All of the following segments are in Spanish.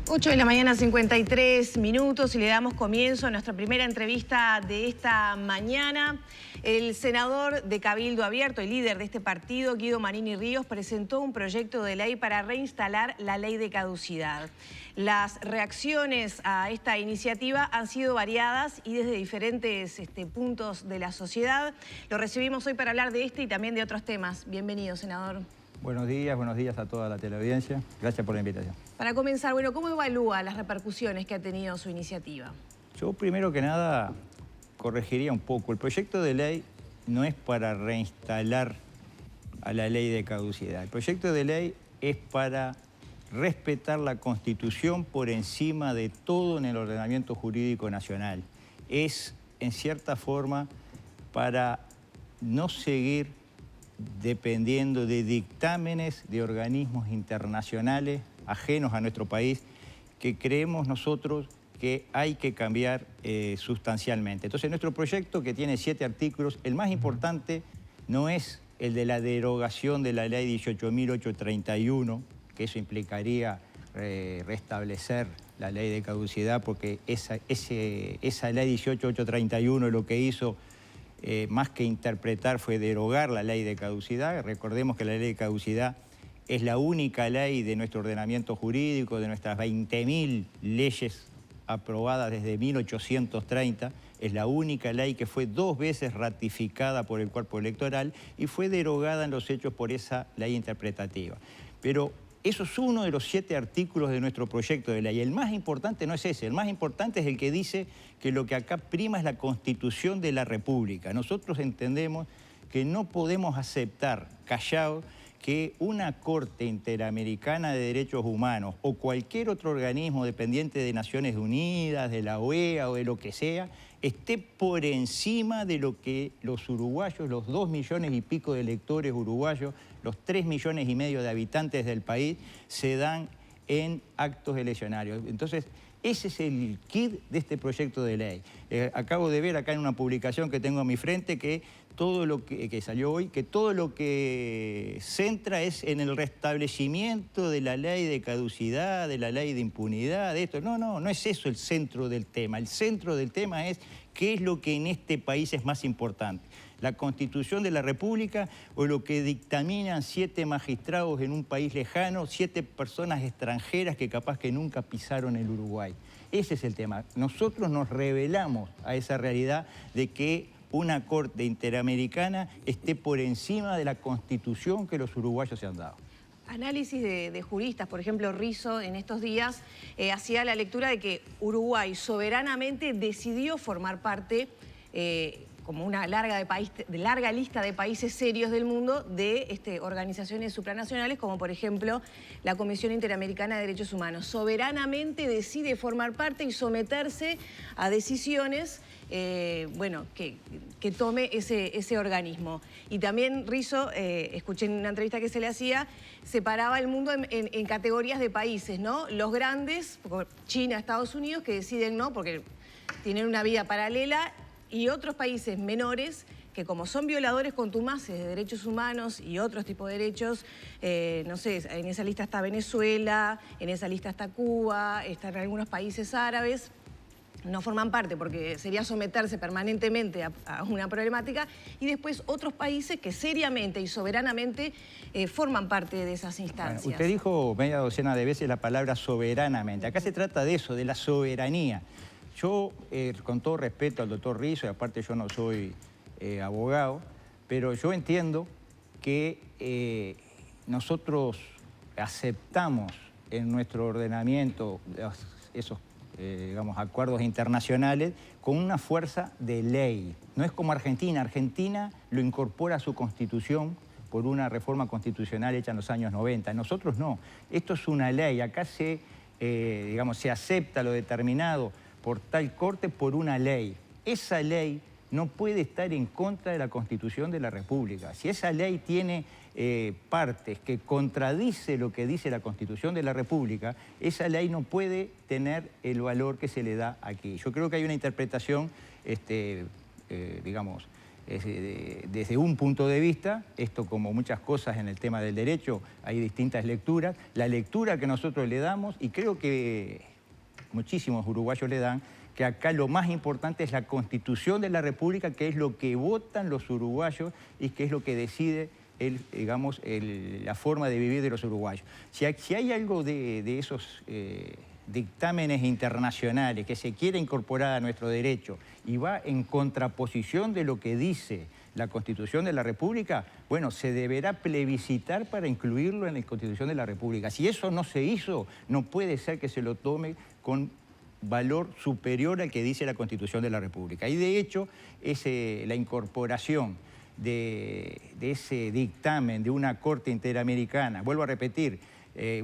8 de la mañana, 53 minutos, y le damos comienzo a nuestra primera entrevista de esta mañana. El senador de Cabildo Abierto y líder de este partido, Guido Marini Ríos, presentó un proyecto de ley para reinstalar la ley de caducidad. Las reacciones a esta iniciativa han sido variadas y desde diferentes puntos de la sociedad. Lo recibimos hoy para hablar de este y también de otros temas. Bienvenido, senador. Buenos días a toda la teleaudiencia. Gracias por la invitación. Para comenzar, bueno, ¿cómo evalúa las repercusiones que ha tenido su iniciativa? Yo primero que nada corregiría un poco. El proyecto de ley no es para reinstalar a la ley de caducidad. El proyecto de ley es para respetar la Constitución por encima de todo en el ordenamiento jurídico nacional. Es, en cierta forma, para no seguir dependiendo de dictámenes de organismos internacionales ajenos a nuestro país que creemos nosotros que hay que cambiar sustancialmente. Entonces, nuestro proyecto, que tiene 7 artículos, el más importante no es el de la derogación de la ley 18.831, que eso implicaría restablecer la ley de caducidad, porque esa ley 18.831 lo que hizo más que interpretar fue derogar la ley de caducidad. Recordemos que la ley de caducidad es la única ley de nuestro ordenamiento jurídico, de nuestras 20.000 leyes aprobadas desde 1830, es la única ley que fue 2 veces ratificada por el cuerpo electoral y fue derogada en los hechos por esa ley interpretativa. Pero eso es uno de los 7 artículos de nuestro proyecto de ley. El más importante no es ese, el más importante es el que dice que lo que acá prima es la Constitución de la República. Nosotros entendemos que no podemos aceptar callado que una Corte Interamericana de Derechos Humanos o cualquier otro organismo dependiente de Naciones Unidas, de la OEA o de lo que sea, esté por encima de lo que los uruguayos, los 2 millones y pico de electores uruguayos, los 3 millones y medio de habitantes del país, se dan en actos eleccionarios. Entonces, ese es el quid de este proyecto de ley. Acabo de ver acá en una publicación que tengo a mi frente que todo lo que salió hoy, que todo lo que centra es en el restablecimiento de la ley de caducidad, de la ley de impunidad, de esto. No es eso el centro del tema. El centro del tema es qué es lo que en este país es más importante. La Constitución de la República o lo que dictaminan 7 magistrados en un país lejano, 7 personas extranjeras que capaz que nunca pisaron el Uruguay. Ese es el tema. Nosotros nos rebelamos a esa realidad de que una Corte Interamericana esté por encima de la Constitución que los uruguayos se han dado. Análisis de juristas, por ejemplo, Rizzo en estos días hacía la lectura de que Uruguay soberanamente decidió formar parte como una larga lista de países serios del mundo de organizaciones supranacionales, como por ejemplo la Comisión Interamericana de Derechos Humanos. Soberanamente decide formar parte y someterse a decisiones que tome ese organismo. Y también Rizzo, escuché en una entrevista que se le hacía, separaba el mundo en categorías de países, ¿no? Los grandes, China, Estados Unidos, que deciden no, porque tienen una vida paralela, y otros países menores que, como son violadores contumaces de derechos humanos y otros tipos de derechos, no sé, en esa lista está Venezuela, en esa lista está Cuba, están algunos países árabes, no forman parte porque sería someterse permanentemente a una problemática, y después otros países que seriamente y soberanamente forman parte de esas instancias. Bueno, usted dijo media docena de veces la palabra soberanamente. Acá se trata de eso, de la soberanía. Yo, con todo respeto al doctor Rizzo, y aparte yo no soy abogado, pero yo entiendo que nosotros aceptamos en nuestro ordenamiento esos digamos, acuerdos internacionales con una fuerza de ley. No es como Argentina. Argentina lo incorpora a su Constitución por una reforma constitucional hecha en los años 90. Nosotros no. Esto es una ley. Acá se acepta lo determinado por tal corte por una ley. Esa ley no puede estar en contra de la Constitución de la República. Si esa ley tiene partes que contradice lo que dice la Constitución de la República, esa ley no puede tener el valor que se le da aquí. Yo creo que hay una interpretación, desde un punto de vista. Esto, como muchas cosas en el tema del derecho, hay distintas lecturas. La lectura que nosotros le damos, y creo que muchísimos uruguayos le dan, que acá lo más importante es la Constitución de la República, que es lo que votan los uruguayos y que es lo que decide la forma de vivir de los uruguayos. Si hay algo de esos dictámenes internacionales que se quiere incorporar a nuestro derecho y va en contraposición de lo que dice la Constitución de la República, bueno, se deberá plebiscitar para incluirlo en la Constitución de la República. Si eso no se hizo, no puede ser que se lo tome con valor superior al que dice la Constitución de la República. Y de hecho, la incorporación de ese dictamen de una Corte Interamericana, vuelvo a repetir,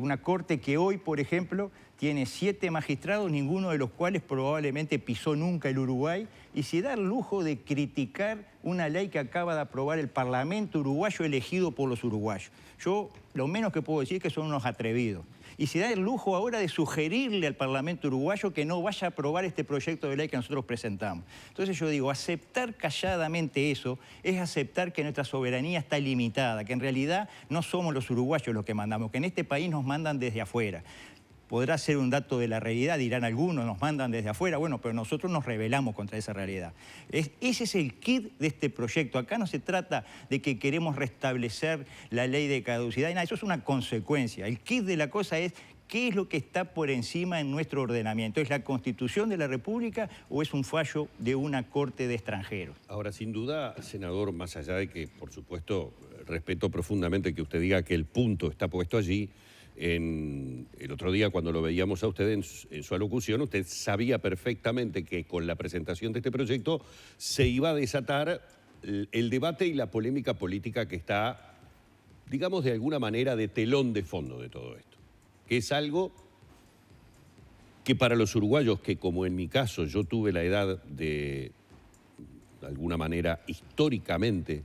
una Corte que hoy, por ejemplo, tiene 7 magistrados, ninguno de los cuales probablemente pisó nunca el Uruguay, y se da el lujo de criticar una ley que acaba de aprobar el Parlamento uruguayo elegido por los uruguayos. Yo lo menos que puedo decir es que son unos atrevidos. Y se da el lujo ahora de sugerirle al Parlamento uruguayo que no vaya a aprobar este proyecto de ley que nosotros presentamos. Entonces yo digo, aceptar calladamente eso es aceptar que nuestra soberanía está limitada, que en realidad no somos los uruguayos los que mandamos, que en este país nos mandan desde afuera. Podrá ser un dato de la realidad, dirán algunos, nos mandan desde afuera, bueno, pero nosotros nos rebelamos contra esa realidad. Ese es el quid de este proyecto. Acá no se trata de que queremos restablecer la ley de caducidad, y nada, eso es una consecuencia. El quid de la cosa es qué es lo que está por encima en nuestro ordenamiento. ¿Es la Constitución de la República o es un fallo de una corte de extranjeros? Ahora, sin duda, senador, más allá de que, por supuesto, respeto profundamente que usted diga que el punto está puesto allí, el otro día cuando lo veíamos a usted en su alocución, usted sabía perfectamente que con la presentación de este proyecto se iba a desatar el debate y la polémica política que está, digamos, de alguna manera de telón de fondo de todo esto, que es algo que para los uruguayos, que como en mi caso yo tuve la edad de alguna manera, históricamente,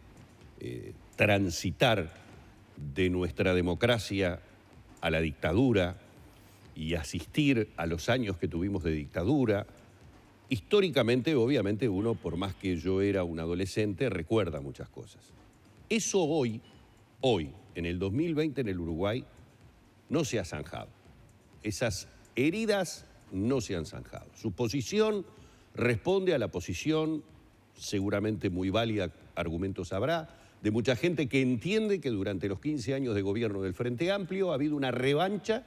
transitar de nuestra democracia a la dictadura y asistir a los años que tuvimos de dictadura. Históricamente, obviamente, uno, por más que yo era un adolescente, recuerda muchas cosas. Eso hoy, en el 2020 en el Uruguay, no se ha zanjado. Esas heridas no se han zanjado. Su posición responde a la posición, seguramente muy válida, argumentos habrá, de mucha gente que entiende que durante los 15 años de gobierno del Frente Amplio ha habido una revancha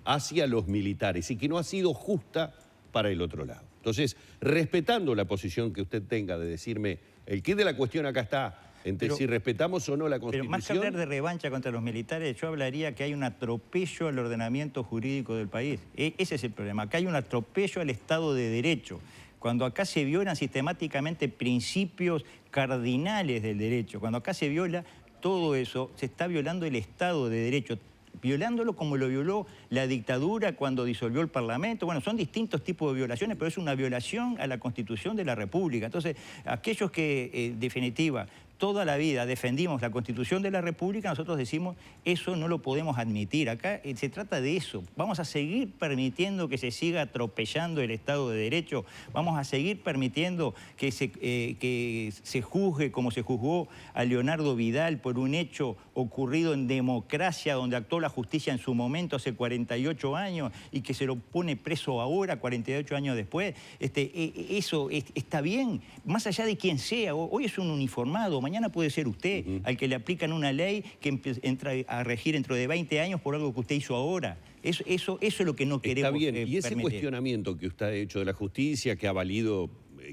hacia los militares y que no ha sido justa para el otro lado. Entonces, respetando la posición que usted tenga de decirme, el quid de la cuestión acá está entre si respetamos o no la Constitución. Pero más que hablar de revancha contra los militares, yo hablaría que hay un atropello al ordenamiento jurídico del país. Ese es el problema. Acá hay un atropello al Estado de Derecho. Cuando acá se violan sistemáticamente principios cardinales del derecho, cuando acá se viola todo eso, se está violando el Estado de Derecho, violándolo como lo violó la dictadura cuando disolvió el Parlamento. Bueno, son distintos tipos de violaciones, pero es una violación a la Constitución de la República. Entonces, aquellos que, en definitiva, toda la vida defendimos la Constitución de la República, nosotros decimos, eso no lo podemos admitir. Acá se trata de eso. Vamos a seguir permitiendo que se siga atropellando el Estado de Derecho. Vamos a seguir permitiendo que se juzgue como se juzgó a Leonardo Vidal por un hecho ocurrido en democracia, donde actuó la justicia en su momento hace 48 años y que se lo pone preso ahora, 48 años después. Eso está bien, más allá de quién sea. Hoy es un uniformado, mañana puede ser usted, al que le aplican una ley que entra a regir dentro de 20 años por algo que usted hizo ahora. Eso es lo que no queremos permitir. Está bien, y ese permitir. Cuestionamiento que usted ha hecho de la justicia, que ha valido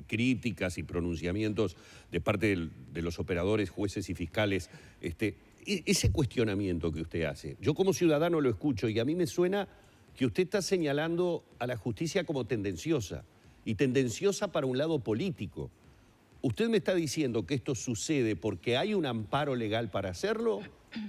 críticas y pronunciamientos de parte de los operadores, jueces y fiscales, ese cuestionamiento que usted hace, yo como ciudadano lo escucho y a mí me suena que usted está señalando a la justicia como tendenciosa, y tendenciosa para un lado político. ¿Usted me está diciendo que esto sucede porque hay un amparo legal para hacerlo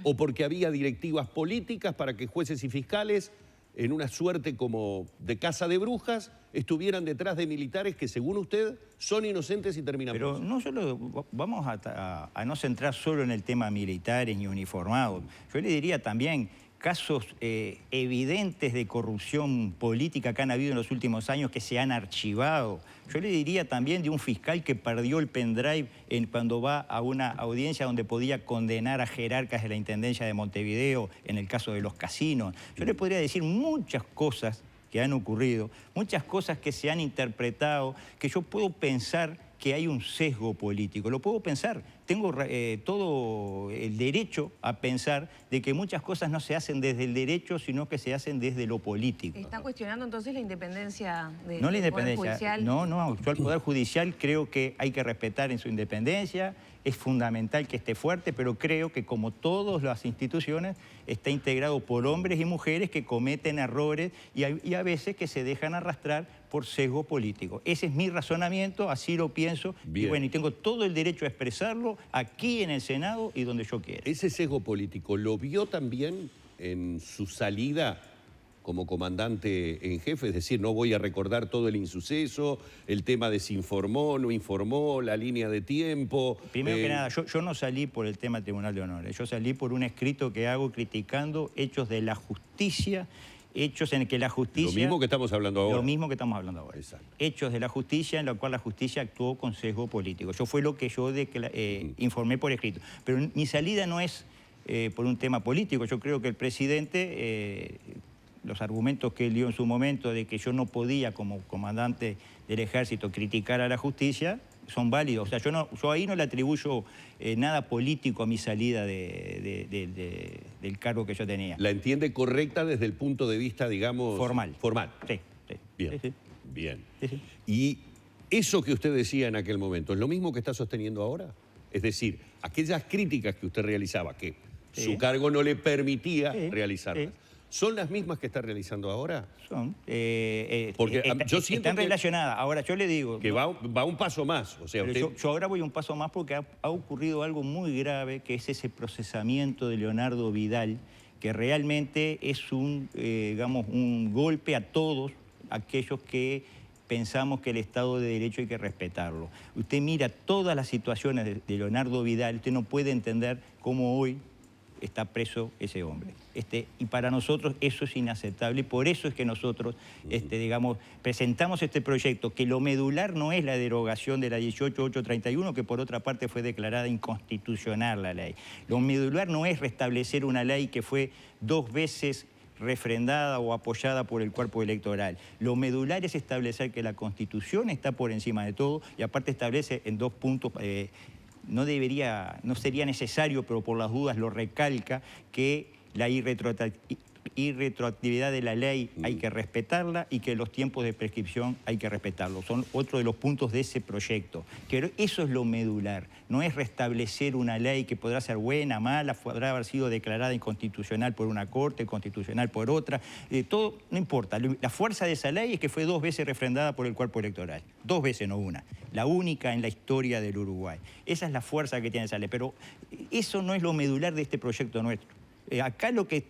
o porque había directivas políticas para que jueces y fiscales, en una suerte como de caza de brujas, estuvieran detrás de militares que, según usted, son inocentes y terminan presos? Pero no solo vamos a no centrar solo en el tema militares ni uniformados. Yo le diría también, casos evidentes de corrupción política que han habido en los últimos años que se han archivado. Yo le diría también de un fiscal que perdió el pendrive cuando va a una audiencia donde podía condenar a jerarcas de la Intendencia de Montevideo en el caso de los casinos. Yo le podría decir muchas cosas que han ocurrido, muchas cosas que se han interpretado, que yo puedo pensar que hay un sesgo político. Lo puedo pensar. Tengo todo el derecho a pensar de que muchas cosas no se hacen desde el derecho, sino que se hacen desde lo político. ¿Está cuestionando entonces la independencia del No la Poder independencia, Judicial? no, actual Poder Judicial creo que hay que respetar en su independencia, es fundamental que esté fuerte, pero creo que como todas las instituciones está integrado por hombres y mujeres que cometen errores y a veces que se dejan arrastrar por sesgo político. Ese es mi razonamiento, así lo pienso, y bueno, y tengo todo el derecho a expresarlo aquí en el Senado y donde yo quiera. ¿Ese sesgo político lo vio también en su salida como comandante en jefe? Es decir, no voy a recordar todo el insuceso, el tema de si informó, no informó, la línea de tiempo. Primero que nada, yo no salí por el tema Tribunal de Honor, yo salí por un escrito que hago criticando hechos de la justicia, hechos en que la justicia... Lo mismo que estamos hablando ahora. Lo mismo que estamos hablando ahora. Exacto. Hechos de la justicia en los cuales la justicia actuó con sesgo político. Yo fue lo que yo informé por escrito. Pero mi salida no es por un tema político. Yo creo que el presidente, los argumentos que él dio en su momento de que yo no podía como comandante del ejército criticar a la justicia, son válidos. O sea, yo ahí no le atribuyo nada político a mi salida del cargo que yo tenía. ¿La entiende correcta desde el punto de vista, digamos... Formal. Formal. Sí, sí. Bien, Sí, sí. bien. Sí, sí. Y eso que usted decía en aquel momento, ¿es lo mismo que está sosteniendo ahora? Es decir, aquellas críticas que usted realizaba, que su cargo no le permitía realizarlas, ¿son las mismas que está realizando ahora? Son. Porque yo siento están relacionadas. Ahora, yo le digo... Que va un paso más. O sea, pero usted... yo ahora voy un paso más porque ha ocurrido algo muy grave, que es ese procesamiento de Leonardo Vidal, que realmente es digamos, un golpe a todos aquellos que pensamos que el Estado de Derecho hay que respetarlo. Usted mira todas las situaciones de Leonardo Vidal, usted no puede entender cómo hoy está preso ese hombre. Y para nosotros eso es inaceptable y por eso es que nosotros, digamos, presentamos este proyecto, que lo medular no es la derogación de la 18831, que por otra parte fue declarada inconstitucional la ley. Lo medular no es restablecer una ley que fue 2 veces refrendada o apoyada por el cuerpo electoral. Lo medular es establecer que la Constitución está por encima de todo y aparte establece en 2 puntos... no sería necesario, pero por las dudas lo recalca, que la irretroactividad de la ley hay que respetarla y que los tiempos de prescripción hay que respetarlos. Son otro de los puntos de ese proyecto. Que eso es lo medular, no es restablecer una ley que podrá ser buena, mala, podrá haber sido declarada inconstitucional por una corte, constitucional por otra, todo, no importa. La fuerza de esa ley es que fue 2 veces refrendada por el cuerpo electoral, 2 veces, no una. La única en la historia del Uruguay. Esa es la fuerza que tiene esa ley, pero eso no es lo medular de este proyecto nuestro. Acá lo que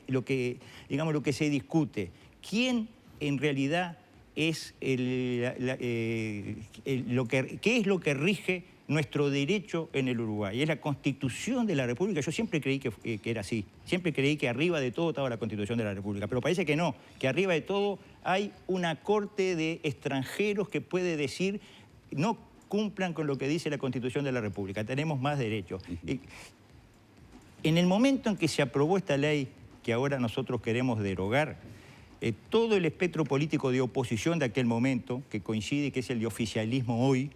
se discute, ¿quién en realidad es qué es lo que rige nuestro derecho en el Uruguay? Es la Constitución de la República. Yo siempre creí que era así. Siempre creí que arriba de todo estaba la Constitución de la República. Pero parece que no, que arriba de todo hay una corte de extranjeros que puede decir no cumplan con lo que dice la Constitución de la República. Tenemos más derechos. En el momento en que se aprobó esta ley, que ahora nosotros queremos derogar, todo el espectro político de oposición de aquel momento, que coincide que es el de oficialismo hoy,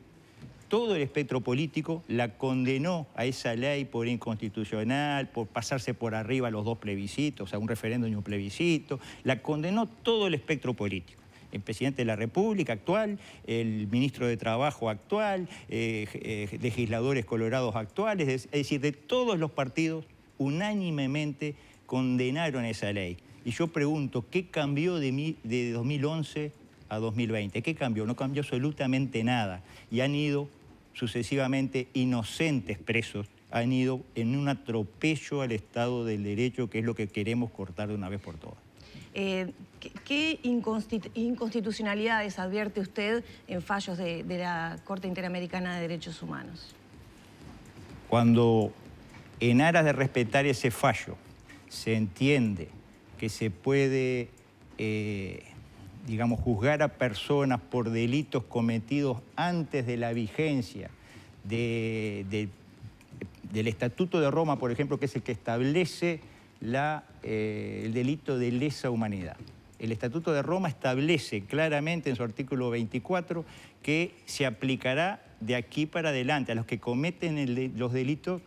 todo el espectro político la condenó a esa ley por inconstitucional, por pasarse por arriba los 2 plebiscitos, o sea, un referéndum y un plebiscito, la condenó todo el espectro político. El presidente de la República actual, el ministro de Trabajo actual, legisladores colorados actuales, es decir, de todos los partidos unánimemente condenaron esa ley. Y yo pregunto, ¿qué cambió de 2011 a 2020? ¿Qué cambió? No cambió absolutamente nada. Y han ido sucesivamente inocentes presos, han ido en un atropello al Estado del Derecho, que es lo que queremos cortar de una vez por todas. ¿Qué inconstitucionalidades advierte usted en fallos de la Corte Interamericana de Derechos Humanos? Cuando en aras de respetar ese fallo se entiende que se puede, digamos, juzgar a personas por delitos cometidos antes de la vigencia del Estatuto de Roma, por ejemplo, que es el que establece el delito de lesa humanidad. El Estatuto de Roma establece claramente en su artículo 24 que se aplicará de aquí para adelante a los que cometen los delitos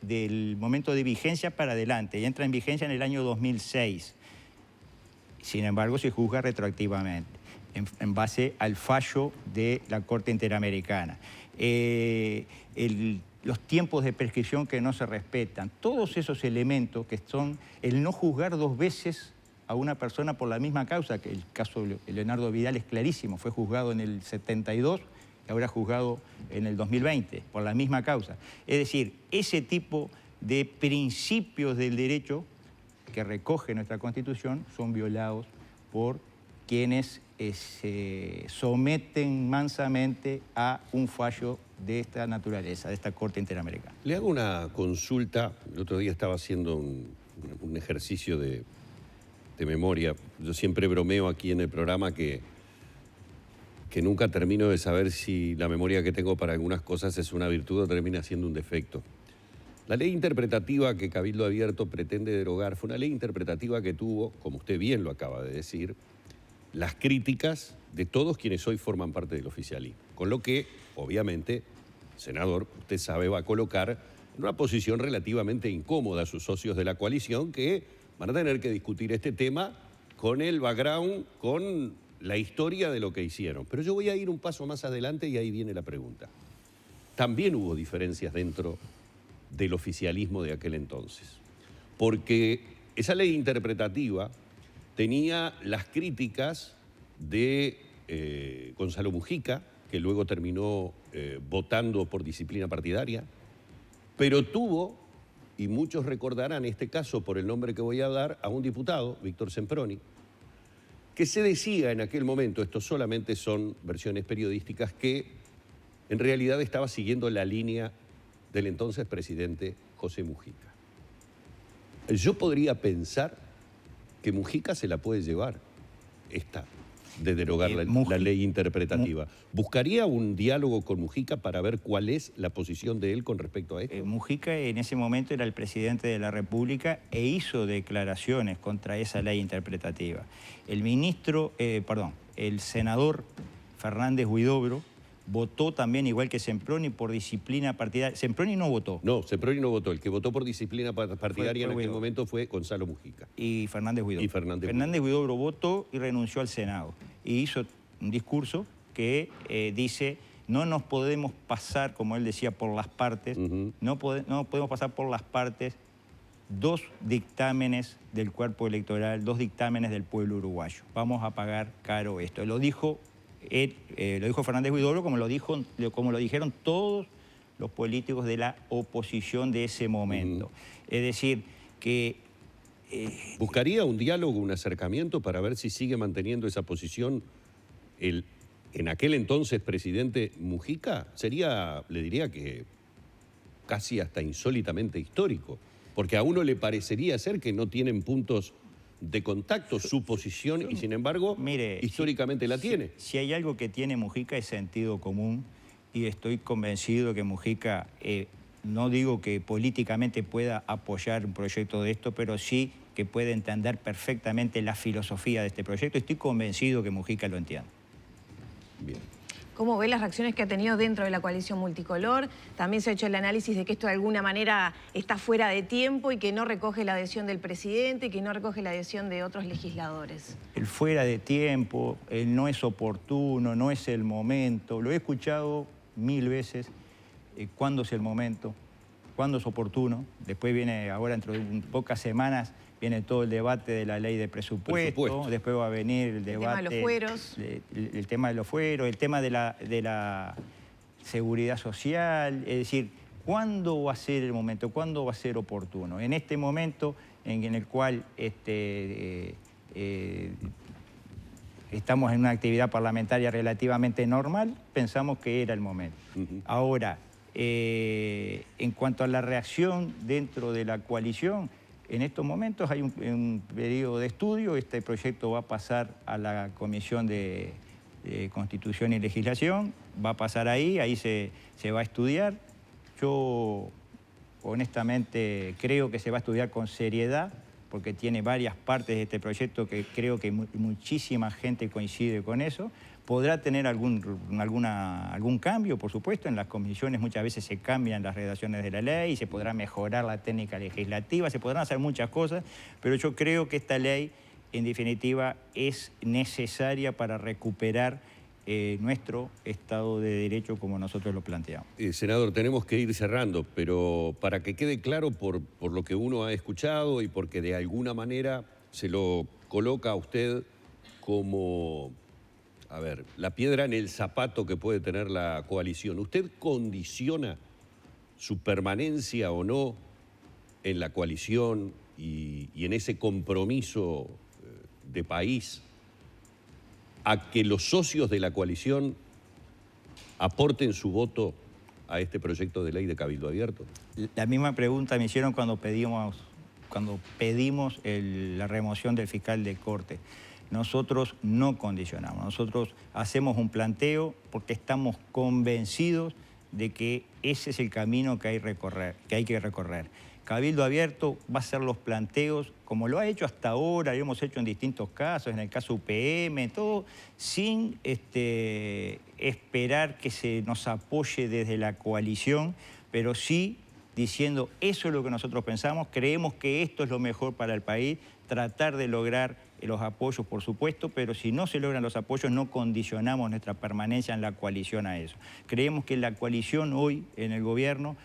del momento de vigencia para adelante, y entra en vigencia en el año 2006. Sin embargo, se juzga retroactivamente, en base al fallo de la Corte Interamericana. Los tiempos de prescripción que no se respetan, todos esos elementos que son el no juzgar dos veces a una persona por la misma causa, que el caso de Leonardo Vidal es clarísimo, fue juzgado en el 72 y ahora juzgado en el 2020 por la misma causa. Es decir, ese tipo de principios del derecho que recoge nuestra Constitución son violados por quienes se someten mansamente a un fallo de esta naturaleza, de esta Corte Interamericana. Le hago una consulta. El otro día estaba haciendo un ejercicio de memoria. Yo siempre bromeo aquí en el programa que nunca termino de saber si la memoria que tengo para algunas cosas es una virtud o termina siendo un defecto. La ley interpretativa que Cabildo Abierto pretende derogar fue una ley interpretativa que tuvo, como usted bien lo acaba de decir, las críticas de todos quienes hoy forman parte del oficialismo. Con lo que, obviamente, senador, usted sabe, va a colocar en una posición relativamente incómoda a sus socios de la coalición que van a tener que discutir este tema con el background, con la historia de lo que hicieron. Pero yo voy a ir un paso más adelante y ahí viene la pregunta. También hubo diferencias dentro del oficialismo de aquel entonces, porque esa ley interpretativa tenía las críticas de Gonzalo Mujica, que luego terminó votando por disciplina partidaria, pero tuvo, y muchos recordarán este caso por el nombre que voy a dar, a un diputado, Víctor Semproni, que se decía en aquel momento, esto solamente son versiones periodísticas, que en realidad estaba siguiendo la línea del entonces presidente José Mujica. Yo podría pensar que Mujica se la puede llevar, esta, de derogar la ley interpretativa. ¿Buscaría un diálogo con Mujica para ver cuál es la posición de él con respecto a esto? Mujica en ese momento era el presidente de la República e hizo declaraciones contra esa ley interpretativa. El senador Fernández Huidobro votó también, igual que Semproni, por disciplina partidaria. Semproni no votó. No, Semproni no votó. El que votó por disciplina partidaria en aquel momento fue Gonzalo Mujica. Y Fernández Huidobro. Fernández Huidobro votó y renunció al Senado. Y hizo un discurso que dice, no nos podemos pasar, como él decía, por las partes, no podemos pasar por las partes dos dictámenes del cuerpo electoral, dos dictámenes del pueblo uruguayo. Vamos a pagar caro esto. Lo dijo Fernández Huidobro, como lo dijeron todos los políticos de la oposición de ese momento. Es decir, que... ¿Buscaría un diálogo, un acercamiento para ver si sigue manteniendo esa posición en aquel entonces presidente Mujica? Sería, le diría que casi hasta insólitamente histórico, porque a uno le parecería ser que no tienen puntos de contacto su posición y sin embargo, mire, históricamente la tiene. Si hay algo que tiene Mujica es sentido común y estoy convencido que Mujica, no digo que políticamente pueda apoyar un proyecto de esto, pero sí que puede entender perfectamente la filosofía de este proyecto. Estoy convencido que Mujica lo entiende. Bien. ¿Cómo ve las reacciones que ha tenido dentro de la coalición multicolor? También se ha hecho el análisis de que esto de alguna manera está fuera de tiempo y que no recoge la adhesión del presidente y que no recoge la adhesión de otros legisladores. El fuera de tiempo, el no es oportuno, no es el momento. Lo he escuchado 1000 veces. ¿Cuándo es el momento? ¿Cuándo es oportuno? Después viene, ahora dentro de pocas semanas, viene todo el debate de la ley de presupuesto. Después va a venir el debate... El tema de los fueros. El tema de los fueros, el tema de la seguridad social. Es decir, ¿cuándo va a ser el momento? ¿Cuándo va a ser oportuno? En este momento en el cual estamos en una actividad parlamentaria relativamente normal, pensamos que era el momento. Ahora, en cuanto a la reacción dentro de la coalición, En estos momentos hay un periodo de estudio, este proyecto va a pasar a la Comisión de Constitución y Legislación, va a pasar ahí se va a estudiar. Yo honestamente creo que se va a estudiar con seriedad, porque tiene varias partes de este proyecto que creo que muchísima gente coincide con eso. Podrá tener algún cambio, por supuesto. En las comisiones muchas veces se cambian las redacciones de la ley, se podrá mejorar la técnica legislativa, se podrán hacer muchas cosas, pero yo creo que esta ley, en definitiva, es necesaria para recuperar nuestro Estado de Derecho como nosotros lo planteamos. Senador, tenemos que ir cerrando, pero para que quede claro por lo que uno ha escuchado y porque de alguna manera se lo coloca a usted como, a ver, la piedra en el zapato que puede tener la coalición. ¿Usted condiciona su permanencia o no en la coalición y en ese compromiso de país a que los socios de la coalición aporten su voto a este proyecto de ley de Cabildo Abierto? La misma pregunta me hicieron cuando pedimos la remoción del fiscal de Corte. Nosotros no condicionamos, nosotros hacemos un planteo porque estamos convencidos de que ese es el camino que hay que recorrer. Cabildo Abierto va a hacer los planteos como lo ha hecho hasta ahora, lo hemos hecho en distintos casos, en el caso UPM, todo sin esperar que se nos apoye desde la coalición, pero sí diciendo eso es lo que nosotros pensamos, creemos que esto es lo mejor para el país, tratar de lograr los apoyos, por supuesto, pero si no se logran los apoyos no condicionamos nuestra permanencia en la coalición a eso. Creemos que la coalición hoy en el gobierno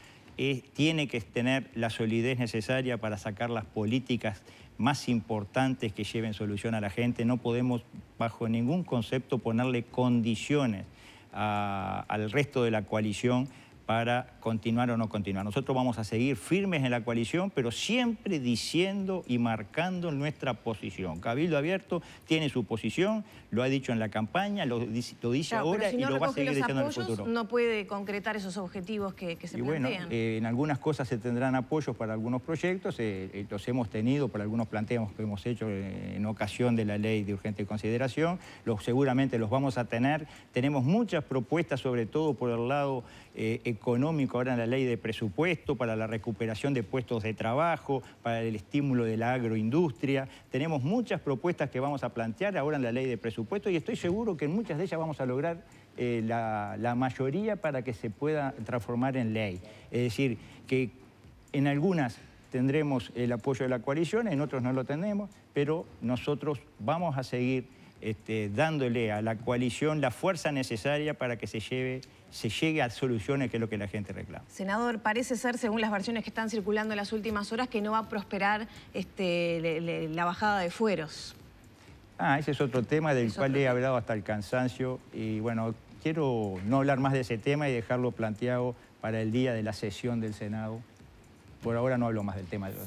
tiene que tener la solidez necesaria para sacar las políticas más importantes que lleven solución a la gente. No podemos, bajo ningún concepto, ponerle condiciones al resto de la coalición para continuar o no continuar. Nosotros vamos a seguir firmes en la coalición, pero siempre diciendo y marcando nuestra posición. Cabildo Abierto tiene su posición, lo ha dicho en la campaña, lo dice ahora y lo va a seguir diciendo en el futuro. No puede concretar esos objetivos que se plantean. Bueno, en algunas cosas se tendrán apoyos para algunos proyectos, los hemos tenido por algunos planteos que hemos hecho en ocasión de la ley de urgente consideración, seguramente los vamos a tener. Tenemos muchas propuestas, sobre todo por el lado económico, ahora en la ley de presupuesto, para la recuperación de puestos de trabajo, para el estímulo de la agroindustria. Tenemos muchas propuestas que vamos a plantear ahora en la ley de presupuesto y estoy seguro que en muchas de ellas vamos a lograr la mayoría para que se pueda transformar en ley. Es decir, que en algunas tendremos el apoyo de la coalición, en otros no lo tenemos, pero nosotros vamos a seguir dándole a la coalición la fuerza necesaria para que se llegue a soluciones, que es lo que la gente reclama. Senador, parece ser, según las versiones que están circulando en las últimas horas, que no va a prosperar la bajada de fueros. Ese es otro tema del cual he hablado hasta el cansancio y bueno, quiero no hablar más de ese tema y dejarlo planteado para el día de la sesión del Senado. Por ahora no hablo más del tema del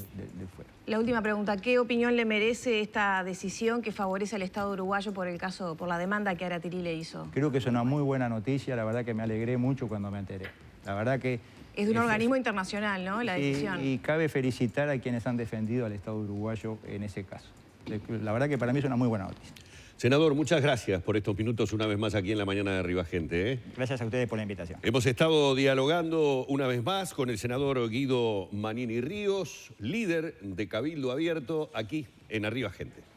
fuero. La última pregunta, ¿qué opinión le merece esta decisión que favorece al Estado uruguayo por la demanda que Aratiri le hizo? Creo que es una muy buena noticia, la verdad que me alegré mucho cuando me enteré. La verdad que... Es de un organismo internacional, ¿no?, la decisión. Y cabe felicitar a quienes han defendido al Estado uruguayo en ese caso. La verdad que para mí es una muy buena noticia. Senador, muchas gracias por estos minutos una vez más aquí en la mañana de Arriba Gente. Gracias a ustedes por la invitación. Hemos estado dialogando una vez más con el senador Guido Manini Ríos, líder de Cabildo Abierto, aquí en Arriba Gente.